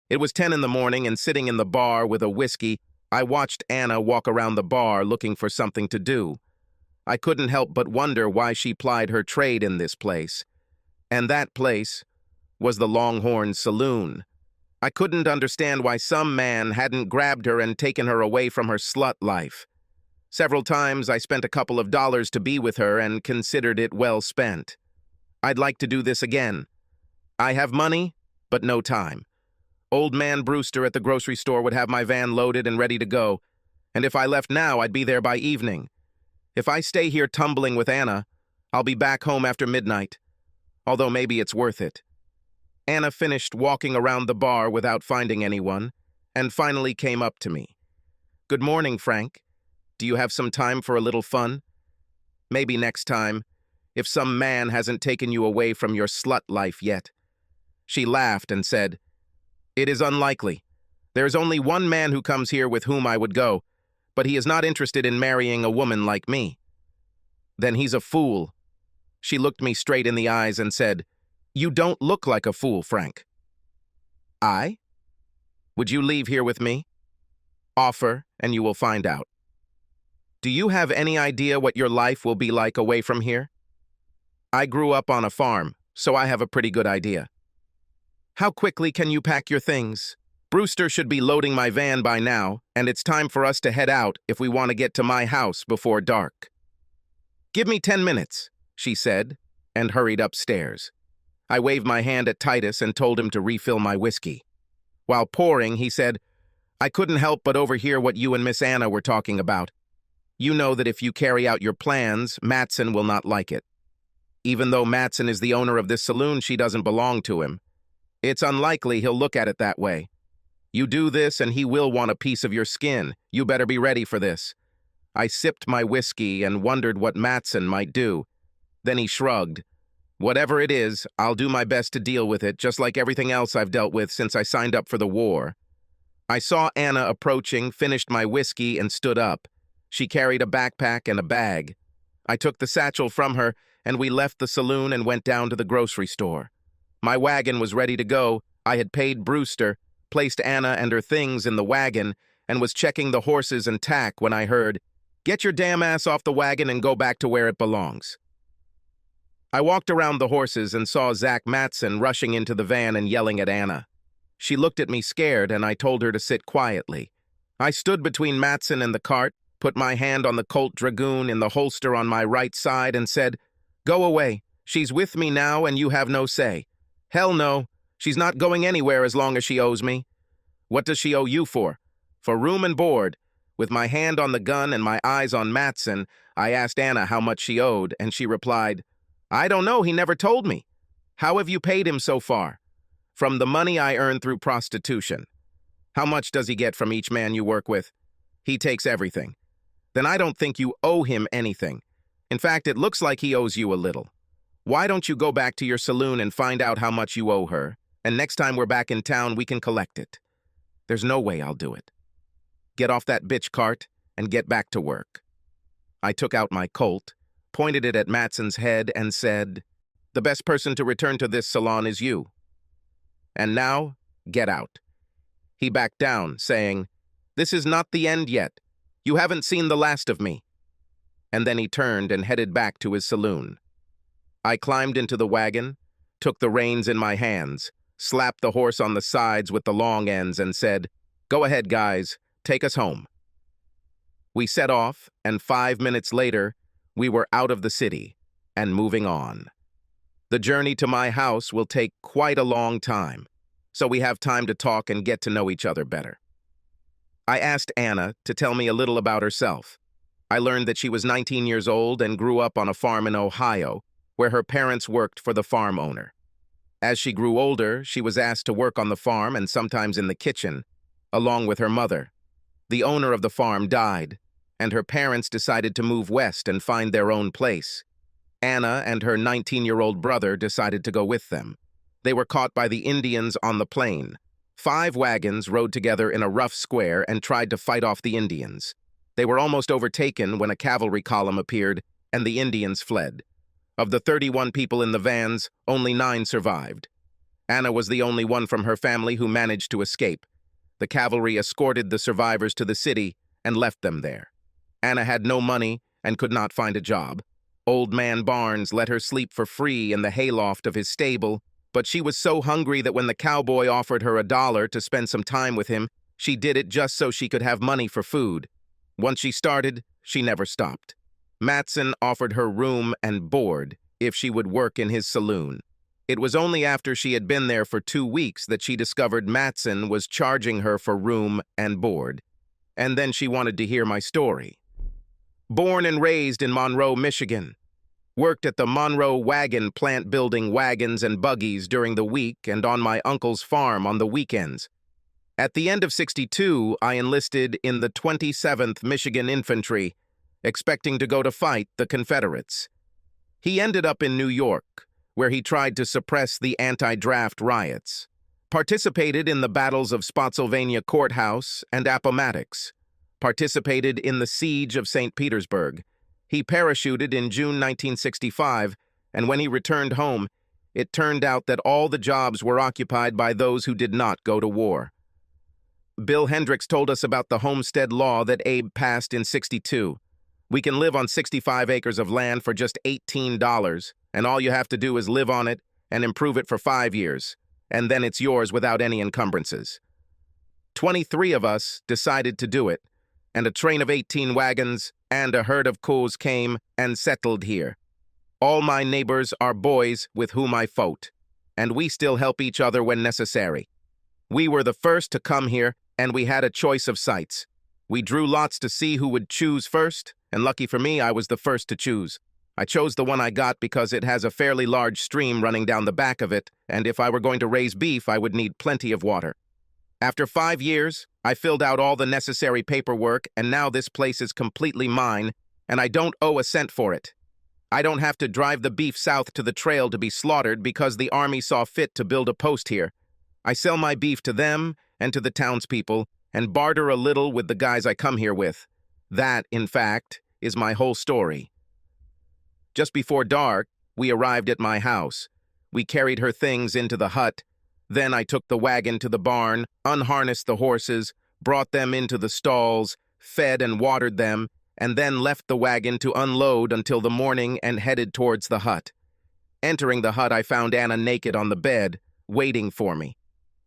It was 10 in the morning, and sitting in the bar with a whiskey, I watched Anna walk around the bar looking for something to do. I couldn't help but wonder why she plied her trade in this place. And that place was the Longhorn Saloon. I couldn't understand why some man hadn't grabbed her and taken her away from her slut life. Several times I spent a couple of dollars to be with her and considered it well spent. I'd like to do this again. I have money, but no time. Old man Brewster at the grocery store would have my van loaded and ready to go, and if I left now, I'd be there by evening. If I stay here tumbling with Anna, I'll be back home after midnight, although maybe it's worth it. Anna finished walking around the bar without finding anyone, and finally came up to me. "Good morning, Frank. Do you have some time for a little fun? Maybe next time, if some man hasn't taken you away from your slut life yet." She laughed and said, "It is unlikely. There is only one man who comes here with whom I would go, but he is not interested in marrying a woman like me." "Then he's a fool." She looked me straight in the eyes and said, "You don't look like a fool, Frank." "I? Would you leave here with me? Offer, and you will find out. Do you have any idea what your life will be like away from here? I grew up on a farm, so I have a pretty good idea. How quickly can you pack your things? Brewster should be loading my van by now, and it's time for us to head out if we want to get to my house before dark." "Give me 10 minutes, she said, and hurried upstairs. I waved my hand at Titus and told him to refill my whiskey. While pouring, he said, "I couldn't help but overhear what you and Miss Anna were talking about. You know that if you carry out your plans, Matson will not like it. Even though Matson is the owner of this saloon, she doesn't belong to him. It's unlikely he'll look at it that way. You do this and he will want a piece of your skin. You better be ready for this." I sipped my whiskey and wondered what Matson might do. Then he shrugged. "Whatever it is, I'll do my best to deal with it, just like everything else I've dealt with since I signed up for the war." I saw Anna approaching, finished my whiskey, and stood up. She carried a backpack and a bag. I took the satchel from her, and we left the saloon and went down to the grocery store. My wagon was ready to go. I had paid Brewster, placed Anna and her things in the wagon, and was checking the horses and tack when I heard, "Get your damn ass off the wagon and go back to where it belongs." I walked around the horses and saw Zach Matson rushing into the van and yelling at Anna. She looked at me scared, and I told her to sit quietly. I stood between Matson and the cart, put my hand on the Colt Dragoon in the holster on my right side, and said, "Go away. She's with me now, and you have no say." "Hell no. She's not going anywhere as long as she owes me." "What does she owe you for?" "For room and board." With my hand on the gun and my eyes on Matson, I asked Anna how much she owed, and she replied, "I don't know. He never told me." "How have you paid him so far?" "From the money I earned through prostitution." "How much does he get from each man you work with?" "He takes everything." "Then I don't think you owe him anything. In fact, it looks like he owes you a little. Why don't you go back to your saloon and find out how much you owe her, and next time we're back in town, we can collect it." "There's no way I'll do it." "Get off that bitch cart and get back to work." I took out my Colt, pointed it at Matson's head, and said, "The best person to return to this salon is you. And now, get out." He backed down, saying, "This is not the end yet. You haven't seen the last of me." And then he turned and headed back to his saloon. I climbed into the wagon, took the reins in my hands, slapped the horse on the sides with the long ends, and said, "Go ahead, guys, take us home." We set off, and 5 minutes later, we were out of the city and moving on. The journey to my house will take quite a long time, so we have time to talk and get to know each other better. I asked Anna to tell me a little about herself. I learned that she was 19 years old and grew up on a farm in Ohio, where her parents worked for the farm owner. As she grew older, she was asked to work on the farm and sometimes in the kitchen, along with her mother. The owner of the farm died, and her parents decided to move west and find their own place. Anna and her 19-year-old brother decided to go with them. They were caught by the Indians on the plain. 5 wagons rode together in a rough square and tried to fight off the Indians. They were almost overtaken when a cavalry column appeared, and the Indians fled. Of the 31 people in the vans, only 9 survived. Anna was the only one from her family who managed to escape. The cavalry escorted the survivors to the city and left them there. Anna had no money and could not find a job. Old Man Barnes let her sleep for free in the hayloft of his stable, but she was so hungry that when the cowboy offered her $1 to spend some time with him, she did it just so she could have money for food. Once she started, she never stopped. Matson offered her room and board if she would work in his saloon. It was only after she had been there for 2 weeks that she discovered Matson was charging her for room and board. And then she wanted to hear my story. Born and raised in Monroe, Michigan. Worked at the Monroe Wagon plant building wagons and buggies during the week and on my uncle's farm on the weekends. At the end of '62, I enlisted in the 27th Michigan Infantry, expecting to go to fight the Confederates. He ended up in New York, where he tried to suppress the anti-draft riots, participated in the battles of Spotsylvania Courthouse and Appomattox, participated in the siege of St. Petersburg. He parachuted in June 1965, and when he returned home, it turned out that all the jobs were occupied by those who did not go to war. Bill Hendricks told us about the homestead law that Abe passed in '62. We can live on 65 acres of land for just $18, and all you have to do is live on it and improve it for 5 years, and then it's yours without any encumbrances. 23 of us decided to do it, and a train of 18 wagons and a herd of cows came and settled here. All my neighbors are boys with whom I fought, and we still help each other when necessary. We were the first to come here, and we had a choice of sites. We drew lots to see who would choose first, and lucky for me, I was the first to choose. I chose the one I got because it has a fairly large stream running down the back of it, and if I were going to raise beef, I would need plenty of water. After 5 years, I filled out all the necessary paperwork, and now this place is completely mine, and I don't owe a cent for it. I don't have to drive the beef south to the trail to be slaughtered because the army saw fit to build a post here. I sell my beef to them and to the townspeople, and barter a little with the guys I come here with. That, in fact, is my whole story. Just before dark, we arrived at my house. We carried her things into the hut. Then I took the wagon to the barn, unharnessed the horses, brought them into the stalls, fed and watered them, and then left the wagon to unload until the morning and headed towards the hut. Entering the hut, I found Anna naked on the bed, waiting for me.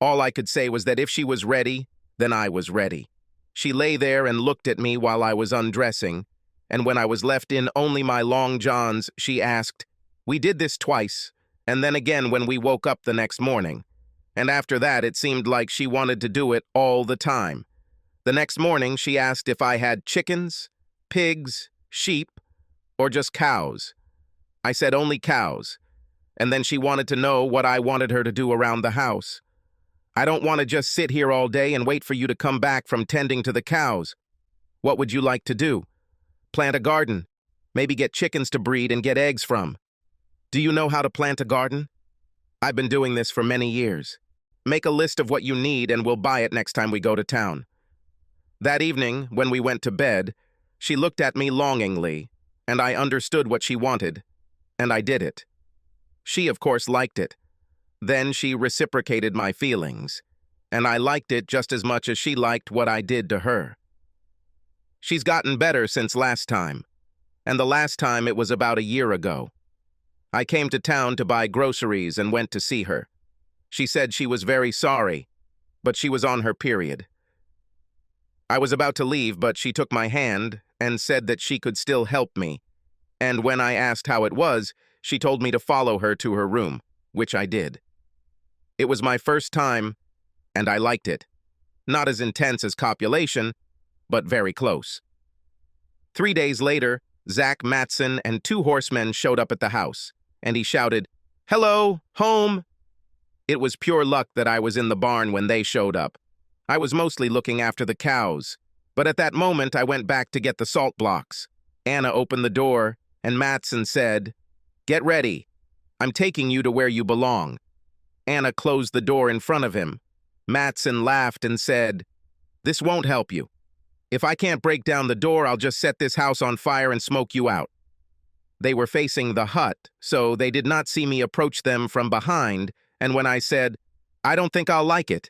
All I could say was that if she was ready, then I was ready. She lay there and looked at me while I was undressing, and when I was left in only my long johns, she asked, "We did this twice, and then again when we woke up the next morning." And after that, it seemed like she wanted to do it all the time. The next morning, she asked if I had chickens, pigs, sheep, or just cows. I said only cows, and then she wanted to know what I wanted her to do around the house. I don't want to just sit here all day and wait for you to come back from tending to the cows. What would you like to do? Plant a garden, maybe get chickens to breed and get eggs from. Do you know how to plant a garden? I've been doing this for many years. Make a list of what you need and we'll buy it next time we go to town. That evening, when we went to bed, she looked at me longingly, and I understood what she wanted, and I did it. She, of course, liked it. Then she reciprocated my feelings, and I liked it just as much as she liked what I did to her. She's gotten better since last time, and the last time it was about a year ago. I came to town to buy groceries and went to see her. She said she was very sorry, but she was on her period. I was about to leave, but she took my hand and said that she could still help me, and when I asked how it was, she told me to follow her to her room, which I did. It was my first time, and I liked it. Not as intense as copulation, but very close. 3 days later, Zach Matson and 2 horsemen showed up at the house, and he shouted, "Hello, home!" It was pure luck that I was in the barn when they showed up. I was mostly looking after the cows, but at that moment I went back to get the salt blocks. Anna opened the door, and Matson said, "Get ready. I'm taking you to where you belong." Anna closed the door in front of him. Matson laughed and said, "This won't help you. If I can't break down the door, I'll just set this house on fire and smoke you out." They were facing the hut, so they did not see me approach them from behind and when I said, "I don't think I'll like it,"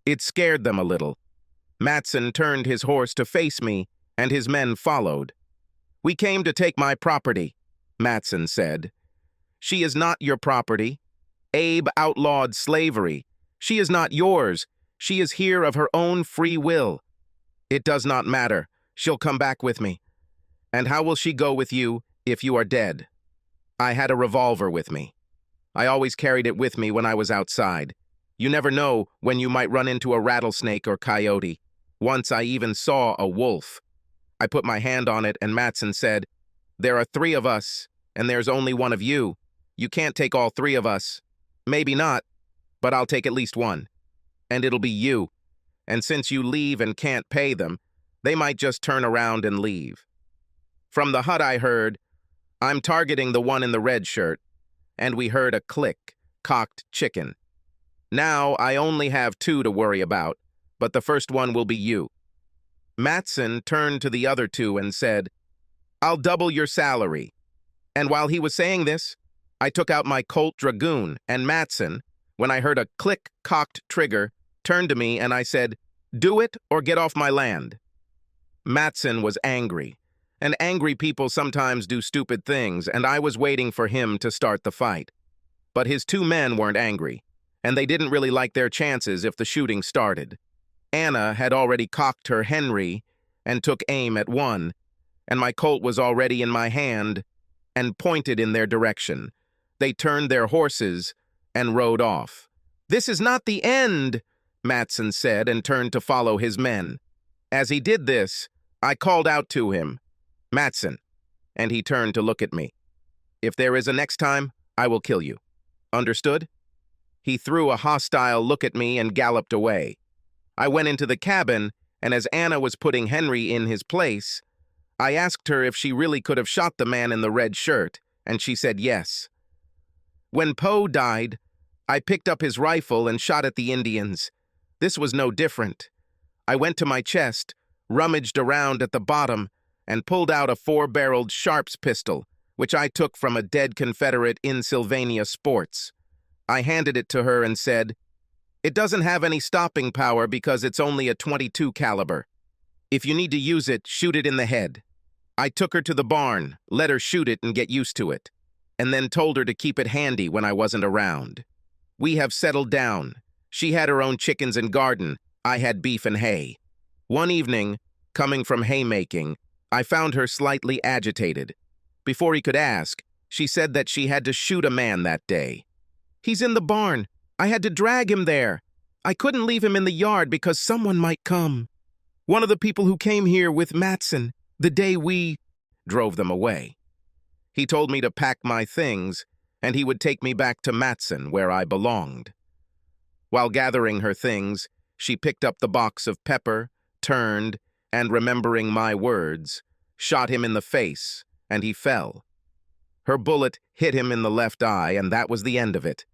it scared them a little. Matson turned his horse to face me, and his men followed. "We came to take my property," Matson said. "She is not your property. Abe outlawed slavery. She is not yours. She is here of her own free will. It does not matter. She'll come back with me. And how will she go with you if you are dead?" I had a revolver with me. I always carried it with me when I was outside. You never know when you might run into a rattlesnake or coyote. Once I even saw a wolf. I put my hand on it and Matson said, "There are 3 of us, and there's only 1 of you. You can't take all 3 of us. Maybe not, but I'll take at least 1. And it'll be you. And since you leave and can't pay them, they might just turn around and leave." From the hut I heard, "I'm targeting the one in the red shirt," and we heard a click, cocked chicken. Now I only have 2 to worry about, but the first one will be you. Matson turned to the other 2 and said, "I'll double your salary." And while he was saying this, I took out my Colt Dragoon, and Matson, when I heard a click, cocked trigger, turned to me and I said, "Do it or get off my land." Matson was angry, and angry people sometimes do stupid things, and I was waiting for him to start the fight. But his 2 men weren't angry, and they didn't really like their chances if the shooting started. Anna had already cocked her Henry and took aim at one, and my Colt was already in my hand and pointed in their direction. They turned their horses and rode off. "This is not the end," Matson said, and turned to follow his men. As he did this, I called out to him, "Matson," and he turned to look at me. "If there is a next time, I will kill you. Understood?" He threw a hostile look at me and galloped away. I went into the cabin, and as Anna was putting Henry in his place, I asked her if she really could have shot the man in the red shirt, and she said yes. When Poe died, I picked up his rifle and shot at the Indians. This was no different. I went to my chest, rummaged around at the bottom, and pulled out a 4-barreled Sharps pistol, which I took from a dead Confederate in Sylvania Sports. I handed it to her and said, "It doesn't have any stopping power because it's only a .22 caliber. If you need to use it, shoot it in the head." I took her to the barn, let her shoot it and get used to it, and then told her to keep it handy when I wasn't around. We have settled down. She had her own chickens and garden. I had beef and hay. One evening, coming from haymaking, I found her slightly agitated. Before he could ask, she said that she had to shoot a man that day. "He's in the barn. I had to drag him there. I couldn't leave him in the yard because someone might come. One of the people who came here with Matson, the day we drove them away. He told me to pack my things, and he would take me back to Matson, where I belonged." While gathering her things, she picked up the box of pepper, turned, and remembering my words, shot him in the face, and he fell. Her bullet hit him in the left eye, and that was the end of it.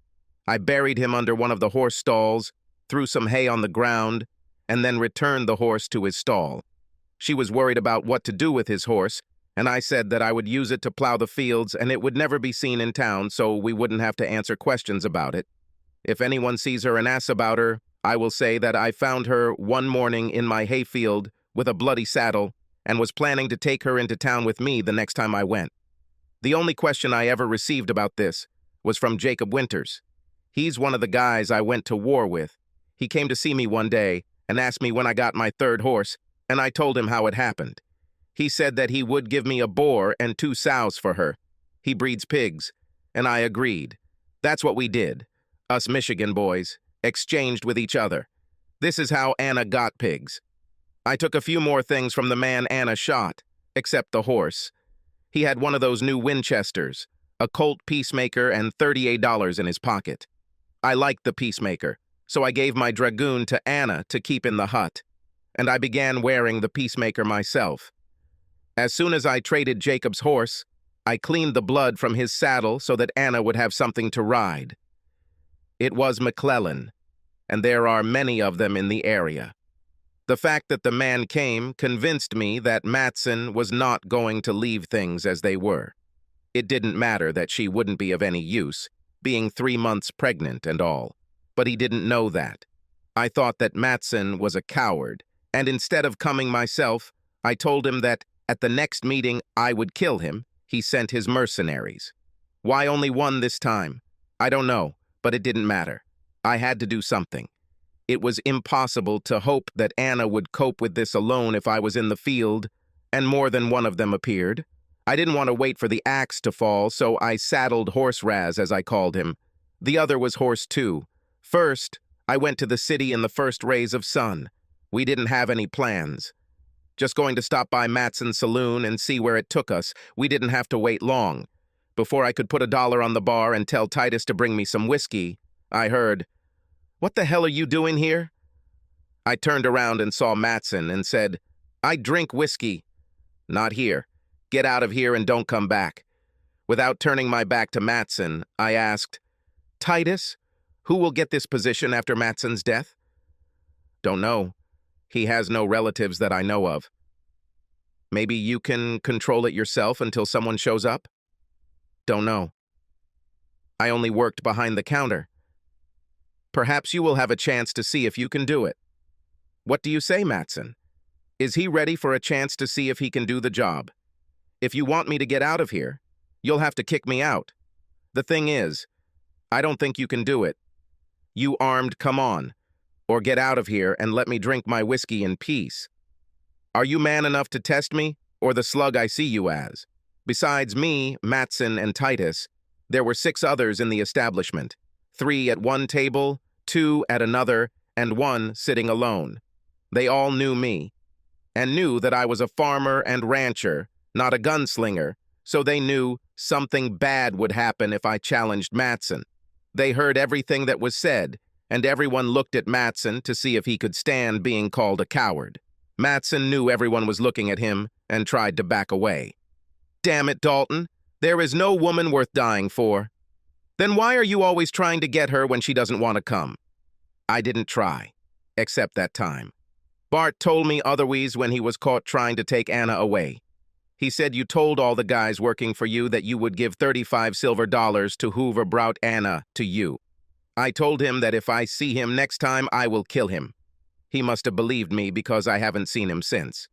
I buried him under one of the horse stalls, threw some hay on the ground, and then returned the horse to his stall. She was worried about what to do with his horse, and I said that I would use it to plow the fields and it would never be seen in town, so we wouldn't have to answer questions about it. If anyone sees her and asks about her, I will say that I found her one morning in my hayfield with a bloody saddle and was planning to take her into town with me the next time I went. The only question I ever received about this was from Jacob Winters. He's one of the guys I went to war with. He came to see me one day and asked me when I got my 3rd horse, and I told him how it happened. He said that he would give me a boar and 2 sows for her. He breeds pigs, and I agreed. That's what we did. Us Michigan boys exchanged with each other. This is how Anna got pigs. I took a few more things from the man Anna shot, except the horse. He had one of those new Winchesters, a Colt Peacemaker, and $38 in his pocket. I liked the Peacemaker, so I gave my Dragoon to Anna to keep in the hut, and I began wearing the Peacemaker myself. As soon as I traded Jacob's horse, I cleaned the blood from his saddle so that Anna would have something to ride. It was McClellan, and there are many of them in the area. The fact that the man came convinced me that Matson was not going to leave things as they were. It didn't matter that she wouldn't be of any use, being 3 months pregnant and all. But he didn't know that. I thought that Matson was a coward, and instead of coming myself, I told him that at the next meeting I would kill him. He sent his mercenaries. Why only one this time? I don't know, but it didn't matter. I had to do something. It was impossible to hope that Anna would cope with this alone if I was in the field, and more than one of them appeared. I didn't want to wait for the axe to fall, so I saddled Horse Raz, as I called him. The other was Horse too. First, I went to the city in the first rays of sun. We didn't have any plans. Just going to stop by Matson's saloon and see where it took us. We didn't have to wait long. Before I could put $1 on the bar and tell Titus to bring me some whiskey, I heard, "What the hell are you doing here?" I turned around and saw Matson and said, "I drink whiskey." "Not here. Get out of here and don't come back." Without turning my back to Matson, I asked, "Titus, who will get this position after Matson's death?" "Don't know. He has no relatives that I know of." "Maybe you can control it yourself until someone shows up?" "Don't know. I only worked behind the counter." "Perhaps you will have a chance to see if you can do it." "What do you say, Matson? Is he ready for a chance to see if he can do the job? If you want me to get out of here, you'll have to kick me out. The thing is, I don't think you can do it. You armed, come on, or get out of here and let me drink my whiskey in peace. Are you man enough to test me, or the slug I see you as?" Besides me, Matson, and Titus, there were 6 others in the establishment, 3 at one table, 2 at another, and 1 sitting alone. They all knew me, and knew that I was a farmer and rancher, not a gunslinger, so they knew something bad would happen if I challenged Matson. They heard everything that was said, and everyone looked at Matson to see if he could stand being called a coward. Matson knew everyone was looking at him and tried to back away. "Damn it, Dalton, there is no woman worth dying for." "Then why are you always trying to get her when she doesn't want to come?" "I didn't try, except that time. Bart told me otherwise when he was caught trying to take Anna away. He said you told all the guys working for you that you would give $35 silver to whoever brought Anna to you. I told him that if I see him next time, I will kill him. He must have believed me because I haven't seen him since.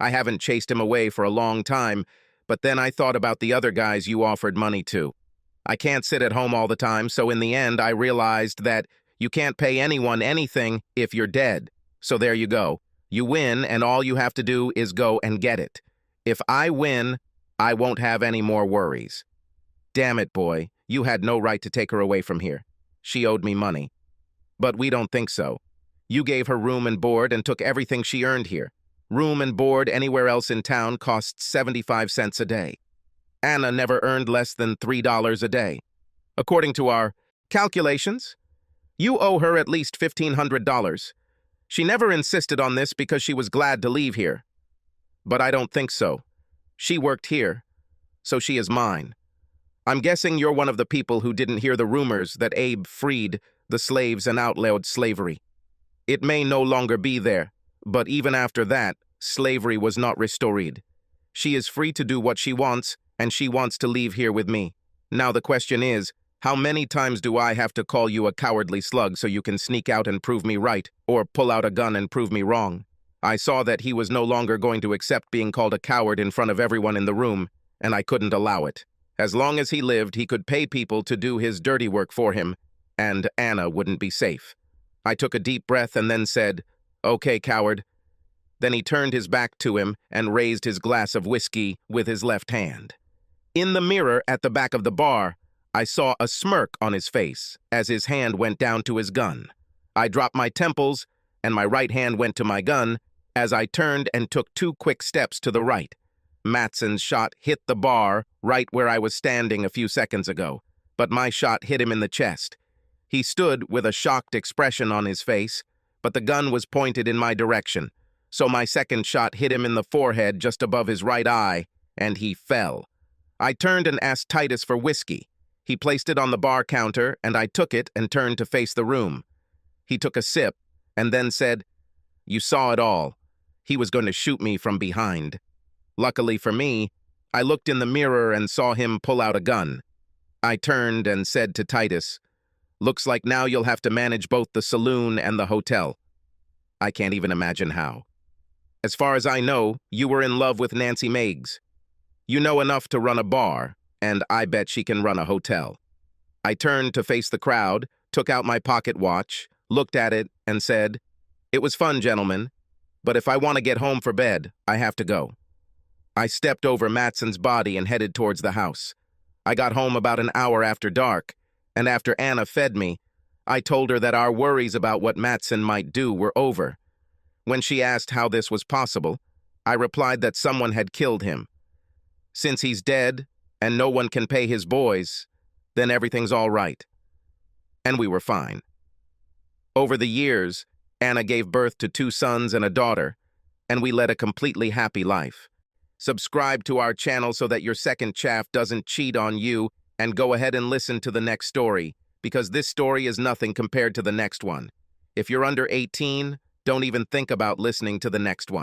I haven't chased him away for a long time, but then I thought about the other guys you offered money to. I can't sit at home all the time, so in the end I realized that you can't pay anyone anything if you're dead. So there you go. You win, and all you have to do is go and get it. If I win, I won't have any more worries." "Damn it, boy, you had no right to take her away from here. She owed me money." "But we don't think so. You gave her room and board and took everything she earned here. Room and board anywhere else in town costs 75 cents a day. Anna never earned less than $3 a day. According to our calculations, you owe her at least $1,500. She never insisted on this because she was glad to leave here. But I don't think so. She worked here, so she is mine. I'm guessing you're one of the people who didn't hear the rumors that Abe freed the slaves and outlawed slavery. It may no longer be there, but even after that, slavery was not restored. She is free to do what she wants, and she wants to leave here with me. Now the question is, how many times do I have to call you a cowardly slug so you can sneak out and prove me right, or pull out a gun and prove me wrong? I saw that he was no longer going to accept being called a coward in front of everyone in the room, and I couldn't allow it. As long as he lived, he could pay people to do his dirty work for him, and Anna wouldn't be safe. I took a deep breath and then said, "Okay, coward." Then he turned his back to him and raised his glass of whiskey with his left hand. In the mirror at the back of the bar, I saw a smirk on his face as his hand went down to his gun. I dropped my temples, and my right hand went to my gun as I turned and took 2 quick steps to the right. Matson's shot hit the bar right where I was standing a few seconds ago, but my shot hit him in the chest. He stood with a shocked expression on his face, but the gun was pointed in my direction, so my second shot hit him in the forehead just above his right eye, and he fell. I turned and asked Titus for whiskey. He placed it on the bar counter, and I took it and turned to face the room. He took a sip, and then said, "You saw it all. He was going to shoot me from behind. Luckily for me, I looked in the mirror and saw him pull out a gun. I turned and said to Titus, "Looks like now you'll have to manage both the saloon and the hotel." I can't even imagine how. As far as I know, you were in love with Nancy Meigs. You know enough to run a bar, and I bet she can run a hotel. I turned to face the crowd, took out my pocket watch, looked at it, and said, "It was fun, gentlemen, but if I want to get home for bed, I have to go." I stepped over Matson's body and headed towards the house. I got home about an hour after dark, and after Anna fed me, I told her that our worries about what Matson might do were over. When she asked how this was possible, I replied that someone had killed him. Since he's dead, and no one can pay his boys, then everything's all right. And we were fine. Over the years, Anna gave birth to 2 sons and a daughter, and we led a completely happy life. Subscribe to our channel so that your second chaff doesn't cheat on you, and go ahead and listen to the next story, because this story is nothing compared to the next one. If you're under 18, don't even think about listening to the next one.